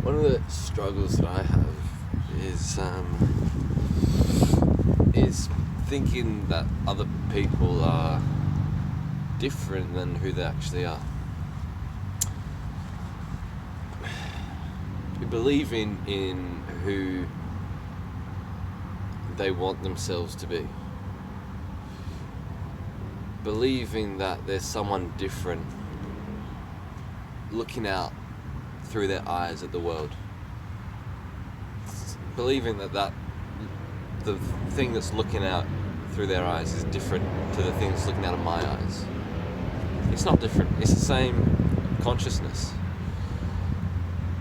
One of the struggles that I have is thinking that other people are different than who they actually are. Believing in who they want themselves to be. Believing that there's someone different looking out through their eyes at the world. Believing that the thing that's looking out through their eyes is different to the thing that's looking out of my eyes. It's not different. It's the same consciousness.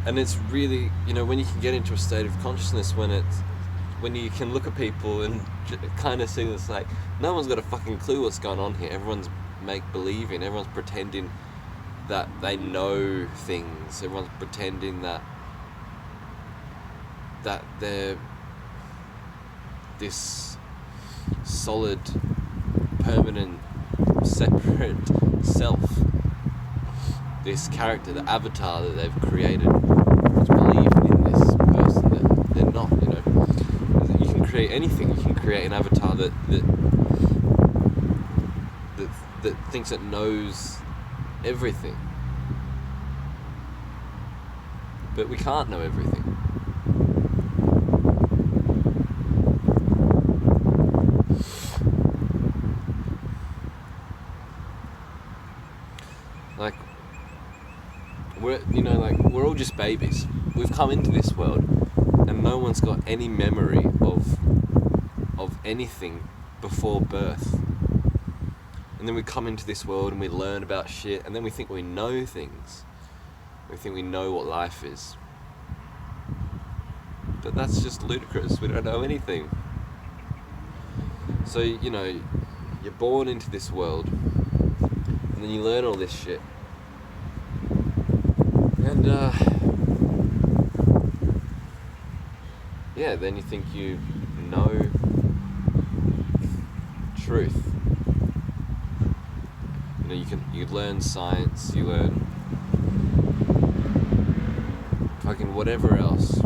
And it's really, when you can get into a state of consciousness when you can look at people and kind of see this, like, no one's got a fucking clue what's going on here. Everyone's make-believing. Everyone's pretending that they know things. Everyone's pretending that they're this solid, permanent, separate self. This character, the avatar that they've created, is believing in this person that they're not. You can create anything. You can create an avatar that thinks it knows everything. But we can't know everything. We're all just babies. We've come into this world and no one's got any memory of anything before birth. And then we come into this world and we learn about shit, and then we think we know things. We think we know what life is. But that's just ludicrous. We don't know anything. So, you're born into this world, and then you learn all this shit. And, then you think you know truth. You learn science, you learn fucking whatever else.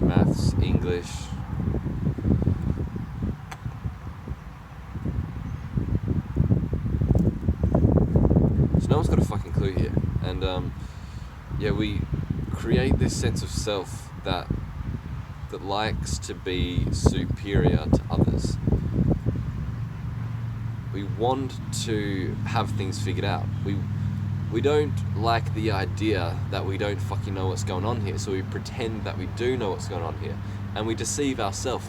Maths, English. So no one's got a fucking clue here. And, we create this sense of self that likes to be superior to others. We want to have things figured out. We don't like the idea that we don't fucking know what's going on here, so we pretend that we do know what's going on here, and we deceive ourselves.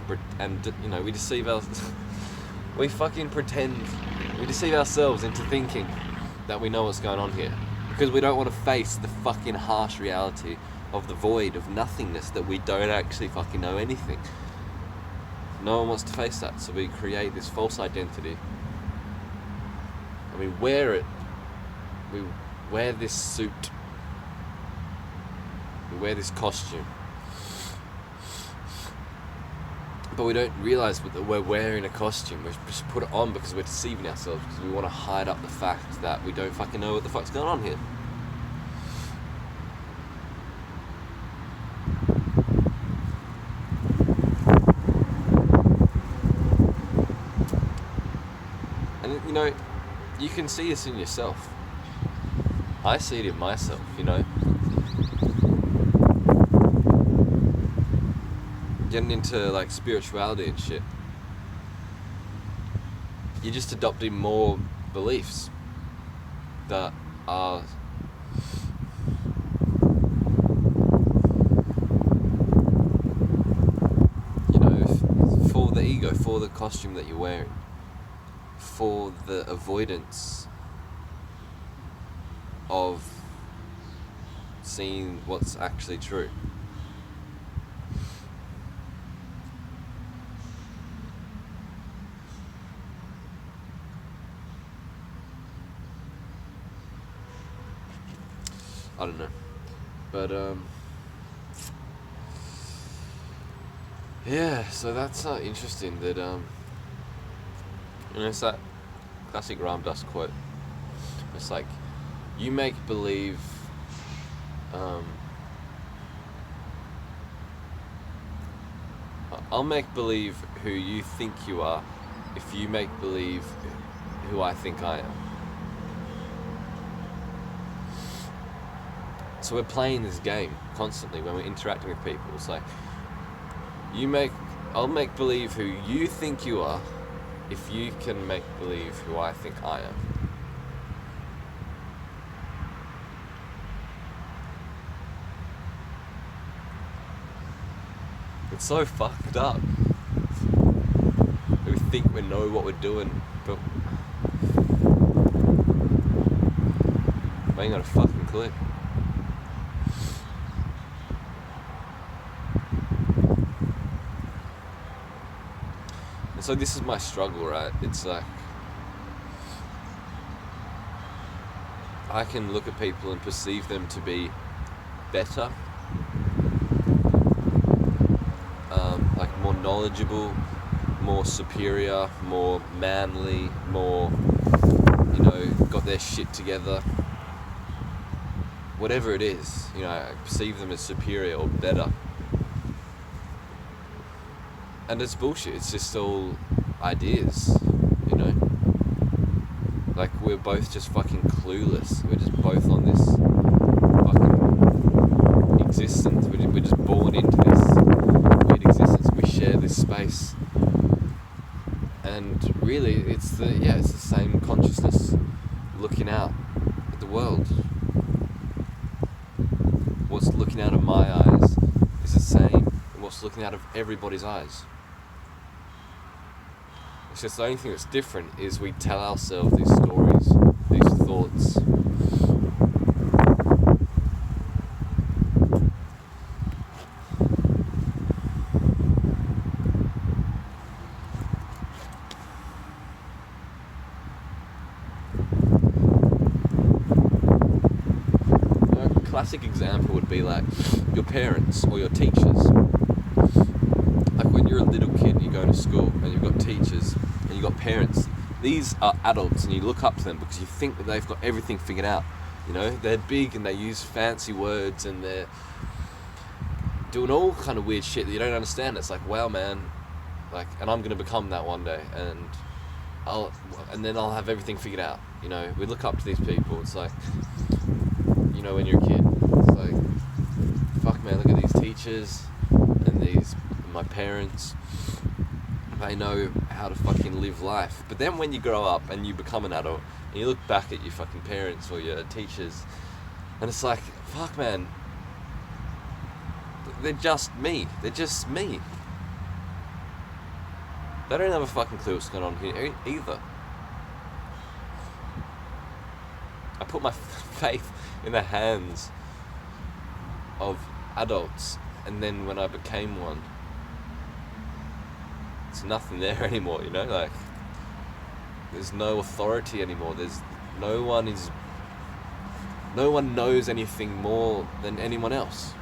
We fucking pretend. We deceive ourselves into thinking that we know what's going on here, because we don't want to face the fucking harsh reality of the void of nothingness, that we don't actually fucking know anything. No one wants to face that, so we create this false identity. And we wear it. We wear this suit. We wear this costume. But we don't realise that we're wearing a costume. We just put it on because we're deceiving ourselves, because we want to hide up the fact that we don't fucking know what the fuck's going on here. And you can see this in yourself. I see it in myself, Getting into spirituality and shit. You're just adopting more beliefs that are for the ego, for the costume that you're wearing, for the avoidance of seeing what's actually true. I don't know, but so that's interesting that it's that classic Ram Dass quote. It's like, you make believe I'll make believe who you think you are if you make believe who I think I am. So we're playing this game constantly when we're interacting with people. It's like, I'll make believe who you think you are if you can make believe who I think I am. It's so fucked up. We think we know what we're doing, but we ain't got a fucking clue. And so this is my struggle, right? It's like, I can look at people and perceive them to be better, like more knowledgeable, more superior, more manly, more, got their shit together. Whatever it is, I perceive them as superior or better. And it's bullshit, it's just all ideas, Like, we're both just fucking clueless. We're just both on this fucking existence. We're just born into this weird existence. We share this space. And really, it's the same consciousness looking out at the world. What's looking out of my eyes is the same as what's looking out of everybody's eyes. It's just the only thing that's different is we tell ourselves these stories, these thoughts. A classic example would be like your parents or your teachers. Like when you're a little kid, you go to school and you've got teachers and you've got parents. These are adults and you look up to them because you think that they've got everything figured out. They're big and they use fancy words and they're doing all kind of weird shit that you don't understand. It's like, wow, man, and I'm gonna become that one day, and then I'll have everything figured out. We look up to these people. It's like, when you're a kid, it's like, fuck, man, look at these teachers and my parents. They know how to fucking live life. But then when you grow up and you become an adult and you look back at your fucking parents or your teachers, and it's like, fuck, man, they're just me. They're just me. They don't have a fucking clue what's going on here either. I put my faith in the hands of adults, and then when I became one, it's nothing there anymore, there's no authority anymore. No one knows anything more than anyone else.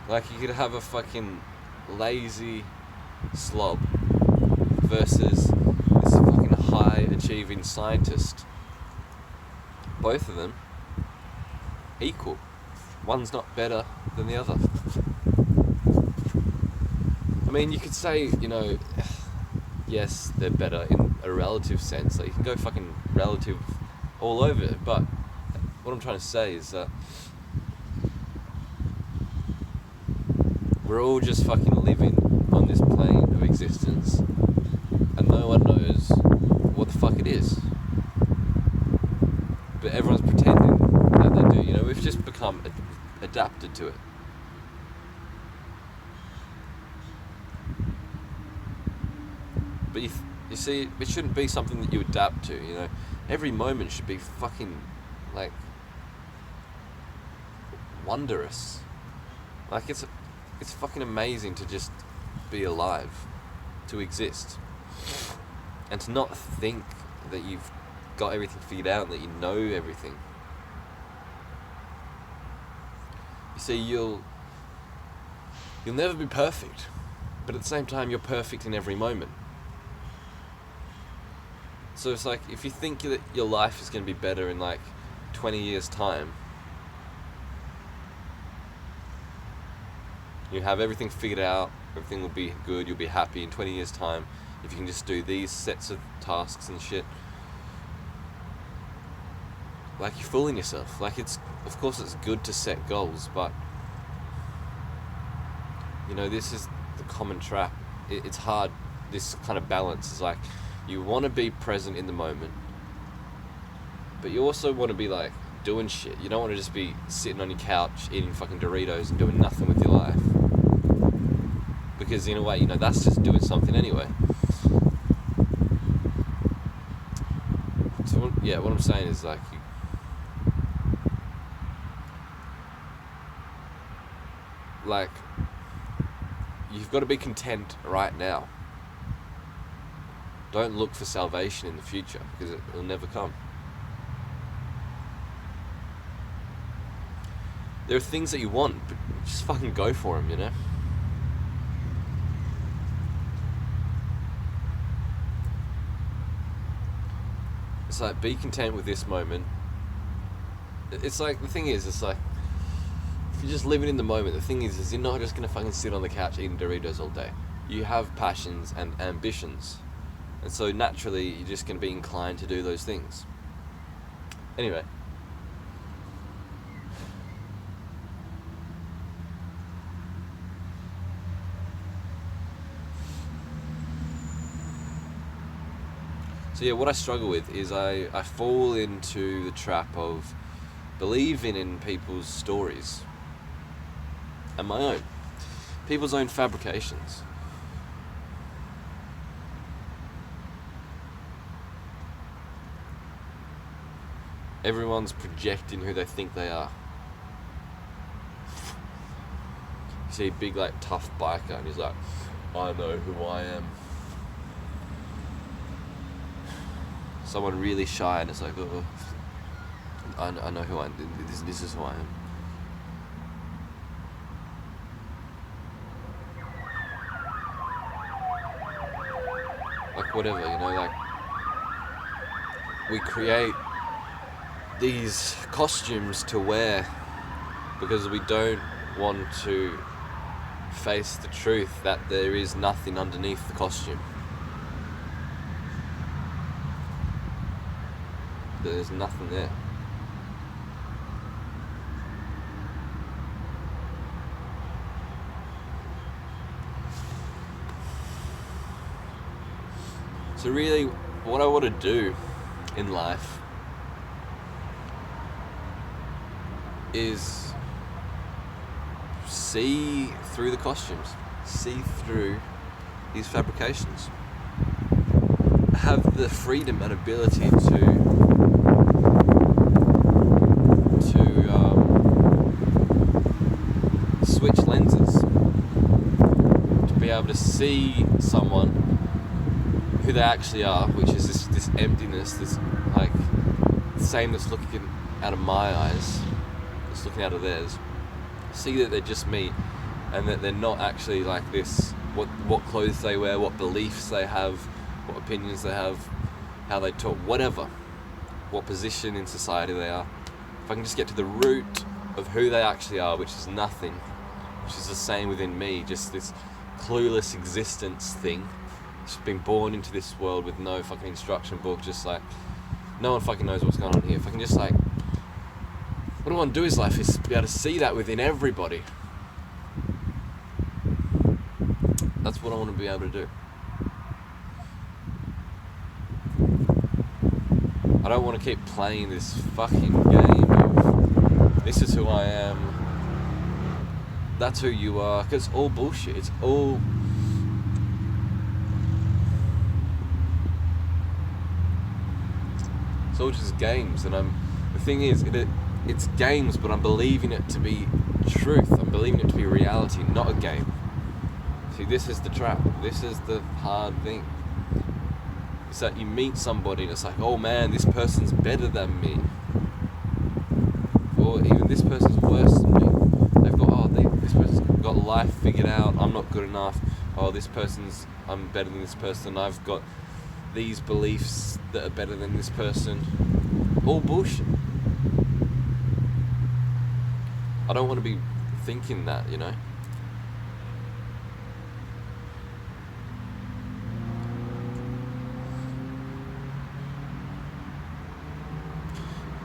Like, you could have a fucking lazy slob versus this fucking high-achieving scientist. Both of them equal. One's not better than the other. I mean, you could say, yes, they're better in a relative sense. Like, you can go fucking relative all over it, but what I'm trying to say is that we're all just fucking living on this plane of existence, and no one knows what the fuck it is. But everyone's pretending that they do. We've just become adapted to it. But you see, it shouldn't be something that you adapt to. Every moment should be fucking like wondrous. Like, it's fucking amazing to just be alive, to exist, and to not think that you've got everything figured out and that you know everything. You see, you'll never be perfect, but at the same time, you're perfect in every moment. So it's like, if you think that your life is going to be better in like 20 years' time, you have everything figured out, everything will be good, you'll be happy in 20 years' time if you can just do these sets of tasks and shit. Like, you're fooling yourself. Like, of course it's good to set goals, but this is the common trap. It's hard. This kind of balance is like, you want to be present in the moment, but you also want to be like doing shit. You don't want to just be sitting on your couch eating fucking Doritos and doing nothing with your life, because in a way, that's just doing something anyway. So what I'm saying is like, you've got to be content right now. Don't look for salvation in the future, because it'll never come. There are things that you want, but just fucking go for them, It's like, be content with this moment. It's like, the thing is, it's like, if you're just living in the moment, the thing is you're not just going to fucking sit on the couch eating Doritos all day. You have passions and ambitions. And so naturally, you're just going to be inclined to do those things. Anyway. So what I struggle with is I fall into the trap of believing in people's stories and my own. People's own fabrications. Everyone's projecting who they think they are. You see a big, like, tough biker and he's like, I know who I am. Someone really shy and it's like, oh, I know who I am. This is who I am. Like, whatever, like, we create these costumes to wear because we don't want to face the truth that there is nothing underneath the costume. There's nothing there. So really, what I want to do in life is see through the costumes, see through these fabrications, have the freedom and ability to switch lenses, to be able to see someone who they actually are, which is this emptiness, this, like, the same that's looking out of my eyes, that's looking out of theirs. See that they're just me, and that they're not actually like this. What clothes they wear, what beliefs they have, what opinions they have, how they talk, whatever, what position in society they are. If I can just get to the root of who they actually are, which is nothing, which is the same within me, just this clueless existence thing, just been born into this world with no fucking instruction book, just like, no one fucking knows what's going on here. If I can just, like, what I want to do is life is be able to see that within everybody. That's what I want to be able to do. I don't want to keep playing this fucking game of, this is who I am, that's who you are, because it's all bullshit. It's all just games, and the thing is, it's games, but I'm believing it to be truth. I'm believing it to be reality, not a game. See, this is the trap. This is the hard thing. It's that you meet somebody and it's like, oh man, this person's better than me. Or even this person's worse than me. They've this person's got life figured out, I'm not good enough, oh, I'm better than this person, I've got these beliefs that are better than this person. All bullshit. I don't want to be thinking that, you know?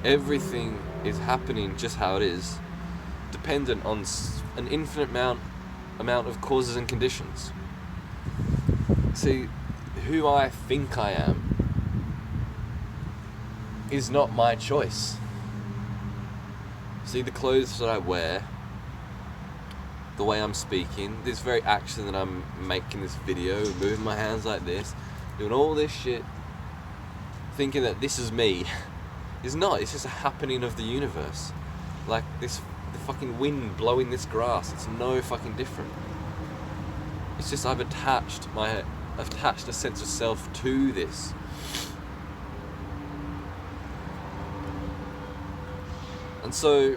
Everything is happening just how it is, dependent on an infinite amount of causes and conditions. See, who I think I am is not my choice. See, the clothes that I wear, the way I'm speaking, this very action that I'm making this video, moving my hands like this, doing all this shit, thinking that this is me, is not. It's just a happening of the universe. Like the fucking wind blowing this grass, it's no fucking different. It's just I've attached a sense of self to this. And so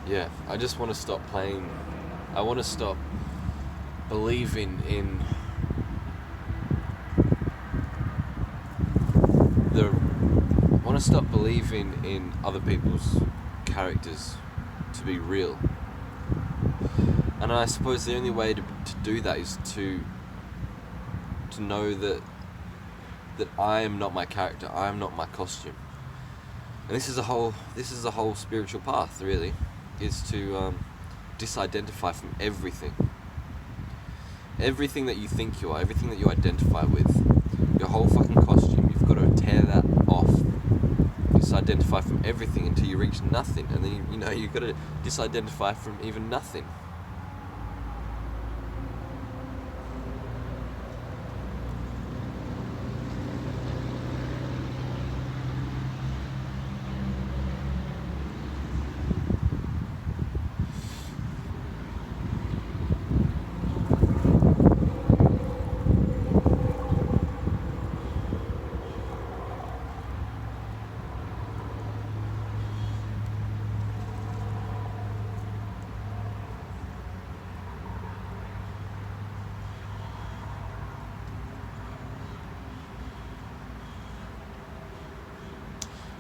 yeah, I just want to stop playing. I want to stop believing in I want to stop believing in other people's characters to be real. And I suppose the only way to do that is to know that I am not my character, I am not my costume. And this is a whole spiritual path, really, is to disidentify from everything. Everything that you think you are, everything that you identify with, your whole fucking costume, you've got to tear that off. Disidentify from everything until you reach nothing, and then you've got to disidentify from even nothing.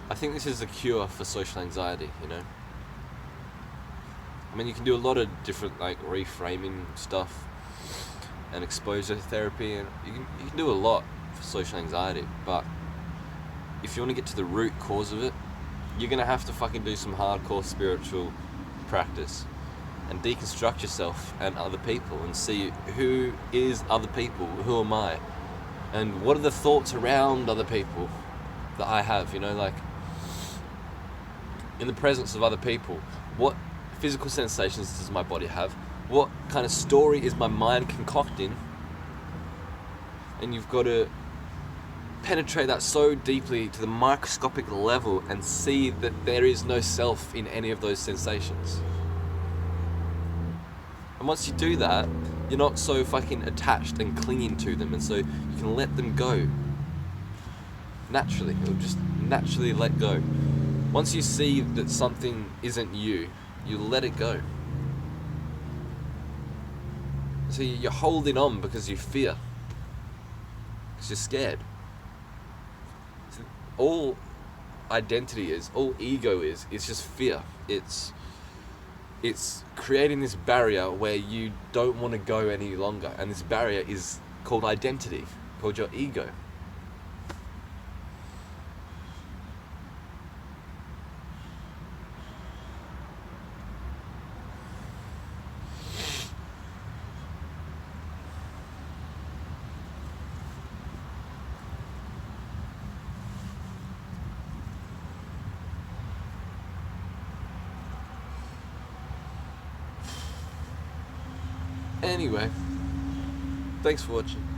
I think this is a cure for social anxiety, you know? I mean, you can do a lot of different, like, reframing stuff and exposure therapy, and you can do a lot for social anxiety, but if you want to get to the root cause of it, you're going to have to fucking do some hardcore spiritual practice and deconstruct yourself and other people and see who is other people, who am I, and what are the thoughts around other people that I have, you know, like, in the presence of other people, what physical sensations does my body have? What kind of story is my mind concocting? And you've got to penetrate that so deeply to the microscopic level and see that there is no self in any of those sensations. And once you do that, you're not so fucking attached and clinging to them, and so you can let them go. Naturally, it'll just naturally let go. Once you see that something isn't you, you let it go. So you're holding on because you fear, because you're scared. So all identity is, all ego is, it's just fear. It's creating this barrier where you don't want to go any longer, and this barrier is called identity, called your ego. Anyway, thanks for watching.